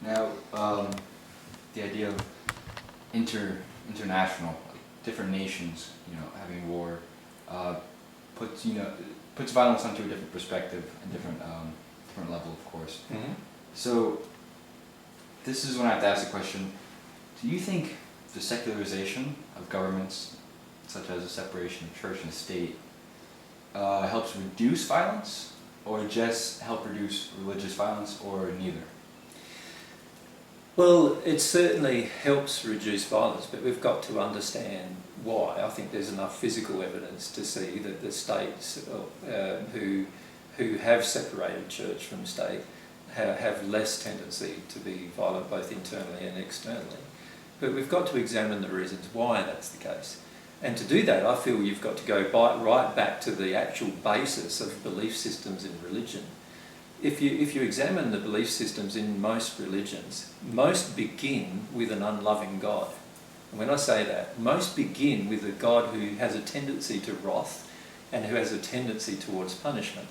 Now, the idea of international, like different nations, having war, puts puts violence onto a different perspective, a different level, of course. Mm-hmm. So, this is when I have to ask the question: do you think the secularization of governments, such as the separation of church and state, helps reduce violence, or just help reduce religious violence, or neither? Well, it certainly helps reduce violence, but we've got to understand why. I think there's enough physical evidence to see that the states who have separated church from state have less tendency to be violent both internally and externally. But we've got to examine the reasons why that's the case. And to do that, I feel you've got to go right back to the actual basis of belief systems in religion. If you examine the belief systems in most religions, most begin with an unloving God. And when I say that, most begin with a God who has a tendency to wrath and who has a tendency towards punishment.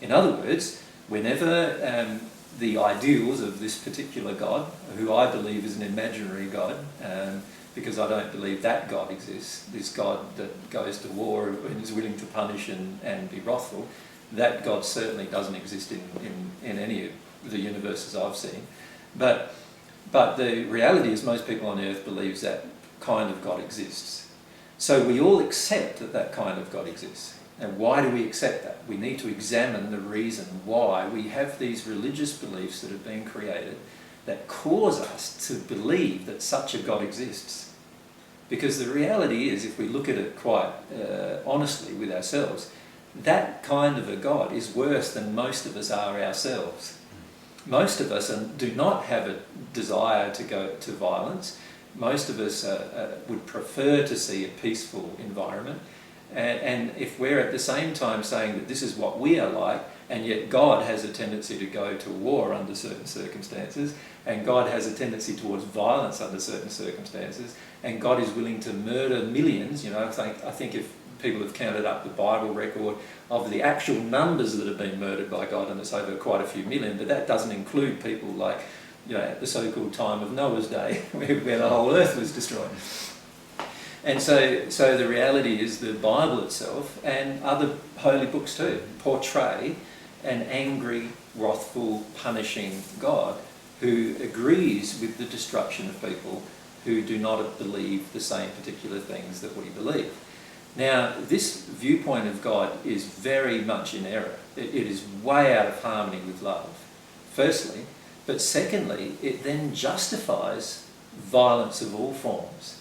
In other words, whenever the ideals of this particular God, who I believe is an imaginary God, because I don't believe that God exists, this God that goes to war and is willing to punish and be wrathful, that God certainly doesn't exist in any of the universes I've seen. But the reality is most people on earth believes that kind of God exists. So we all accept that that kind of God exists. And why do we accept that? We need to examine the reason why we have these religious beliefs that have been created that cause us to believe that such a God exists. Because the reality is, if we look at it quite honestly with ourselves, that kind of a God is worse than most of us are ourselves. Most of us do not have a desire to go to violence. Most of us would prefer to see a peaceful environment. And if we're at the same time saying that this is what we are like, and yet God has a tendency to go to war under certain circumstances, and God has a tendency towards violence under certain circumstances, and God is willing to murder millions, I think if people have counted up the Bible record of the actual numbers that have been murdered by God, and it's over quite a few million, but that doesn't include people like, at the so-called time of Noah's day, where the whole earth was destroyed. And so the reality is the Bible itself, and other holy books too, portray an angry, wrathful, punishing God who agrees with the destruction of people who do not believe the same particular things that we believe. Now, this viewpoint of God is very much in error. It is way out of harmony with love, firstly. But secondly, it then justifies violence of all forms.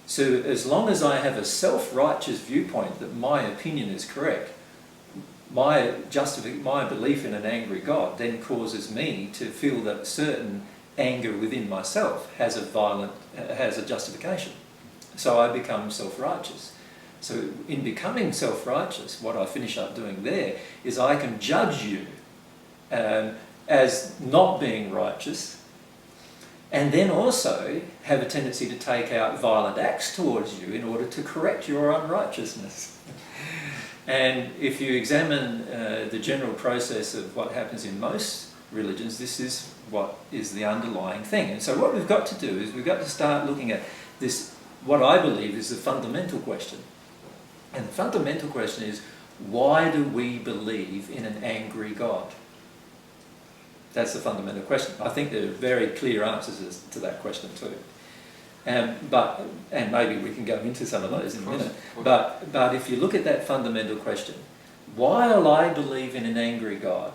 So as long as I have a self-righteous viewpoint that my opinion is correct, my belief in an angry God then causes me to feel that certain anger within myself has a justification. So I become self-righteous. So in becoming self-righteous, what I finish up doing there is I can judge you as not being righteous, and then also have a tendency to take out violent acts towards you in order to correct your unrighteousness. And if you examine the general process of what happens in most religions, this is what is the underlying thing. And so what we've got to do is we've got to start looking at this, what I believe is the fundamental question. And the fundamental question is, why do we believe in an angry God? That's the fundamental question. I think there are very clear answers to that question too. And maybe we can go into some of those in a minute. But if you look at that fundamental question, while I believe in an angry God,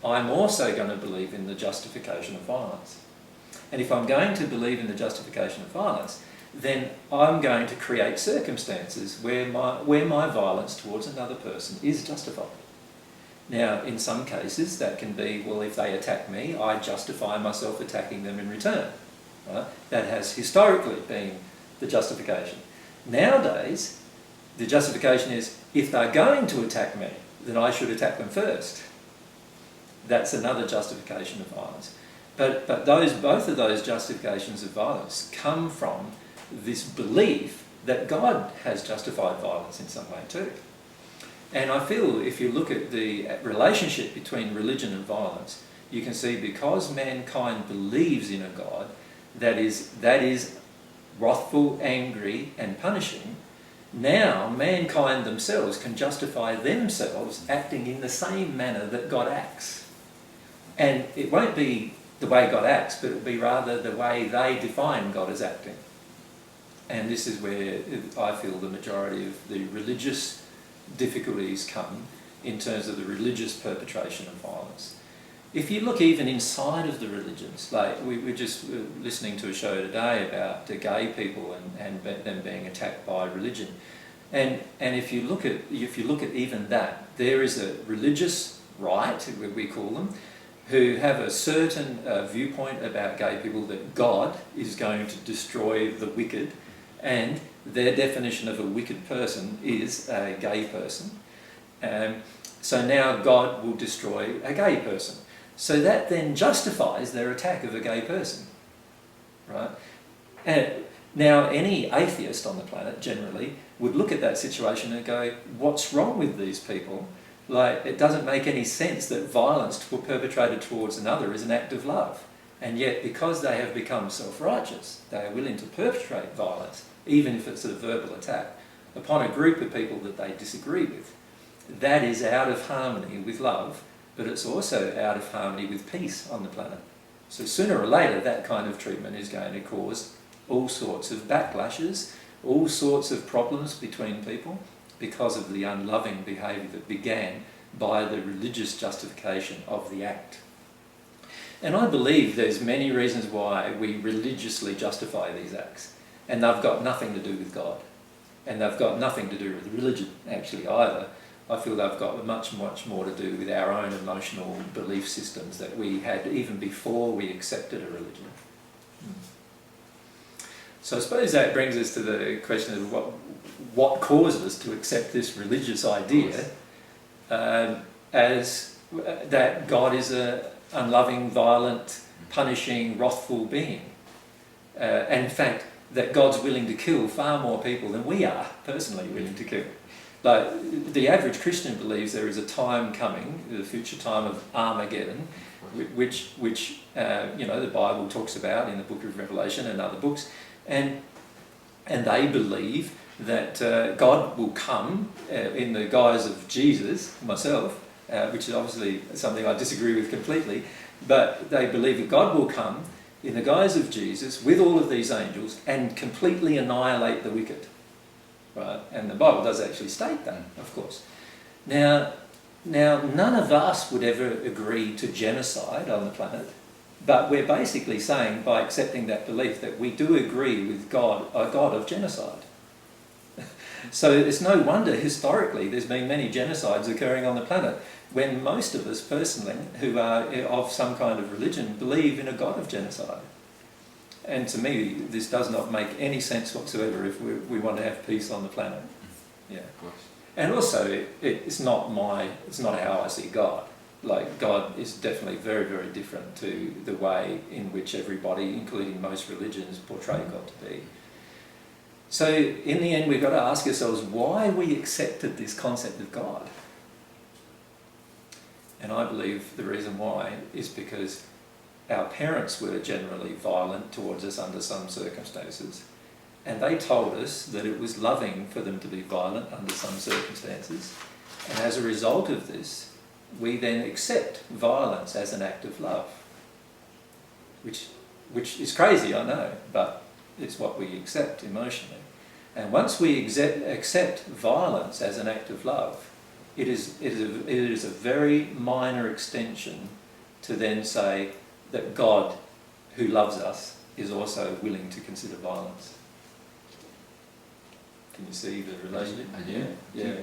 I'm also going to believe in the justification of violence. And if I'm going to believe in the justification of violence, then I'm going to create circumstances where my violence towards another person is justified. Now, in some cases, that can be, well, if they attack me, I justify myself attacking them in return. Right? That has historically been the justification. Nowadays, the justification is, if they're going to attack me, then I should attack them first. That's another justification of violence. But both of those justifications of violence come from this belief that God has justified violence in some way too. And I feel if you look at the relationship between religion and violence, you can see because mankind believes in a God that is wrathful, angry and punishing, now mankind themselves can justify themselves acting in the same manner that God acts. And it won't be the way God acts, but it will be rather the way they define God as acting. And this is where I feel the majority of the religious difficulties come in terms of the religious perpetration of violence. If you look even inside of the religions, like we were just listening to a show today about the gay people and them being attacked by religion, and if you look at even that, there is a religious right, we call them, who have a certain viewpoint about gay people, that God is going to destroy the wicked, and their definition of a wicked person is a gay person. So now God will destroy a gay person. So that then justifies their attack of a gay person, right? And now any atheist on the planet generally would look at that situation and go, what's wrong with these people? Like, it doesn't make any sense that violence perpetrated towards another is an act of love. And yet, because they have become self-righteous, they are willing to perpetrate violence, even if it's a verbal attack, upon a group of people that they disagree with. That is out of harmony with love, but it's also out of harmony with peace on the planet. So sooner or later, that kind of treatment is going to cause all sorts of backlashes, all sorts of problems between people, because of the unloving behaviour that began by the religious justification of the act. And I believe there's many reasons why we religiously justify these acts, and they've got nothing to do with God, and they've got nothing to do with religion actually either. I feel they've got much, much more to do with our own emotional belief systems that we had even before we accepted a religion. So I suppose that brings us to the question of what caused us to accept this religious idea as that God is an unloving, violent, punishing, wrathful being. And in fact, that God's willing to kill far more people than we are personally willing to kill. Like, the average Christian believes there is a time coming, the future time of Armageddon, which the Bible talks about in the book of Revelation and other books, and they believe that God will come in the guise of Jesus, myself, which is obviously something I disagree with completely, but they believe that God will come in the guise of Jesus with all of these angels and completely annihilate the wicked. Right? And the Bible does actually state that, of course. Now, none of us would ever agree to genocide on the planet, but we're basically saying, by accepting that belief, that we do agree with God, a God of genocide. So it's no wonder historically there's been many genocides occurring on the planet, when most of us personally, who are of some kind of religion, believe in a God of genocide. And to me, this does not make any sense whatsoever if we want to have peace on the planet. Yeah. Of course. And also, it's not how I see God. Like, God is definitely very, very different to the way in which everybody, including most religions, portray God to be. So in the end, we've got to ask ourselves why we accepted this concept of God. And I believe the reason why is because our parents were generally violent towards us under some circumstances, and they told us that it was loving for them to be violent under some circumstances, and as a result of this, we then accept violence as an act of love, which is crazy, I know, but it's what we accept emotionally. And once we accept violence as an act of love, it is a very minor extension to then say that God, who loves us, is also willing to consider violence. Can you see the relationship? I do. Yeah.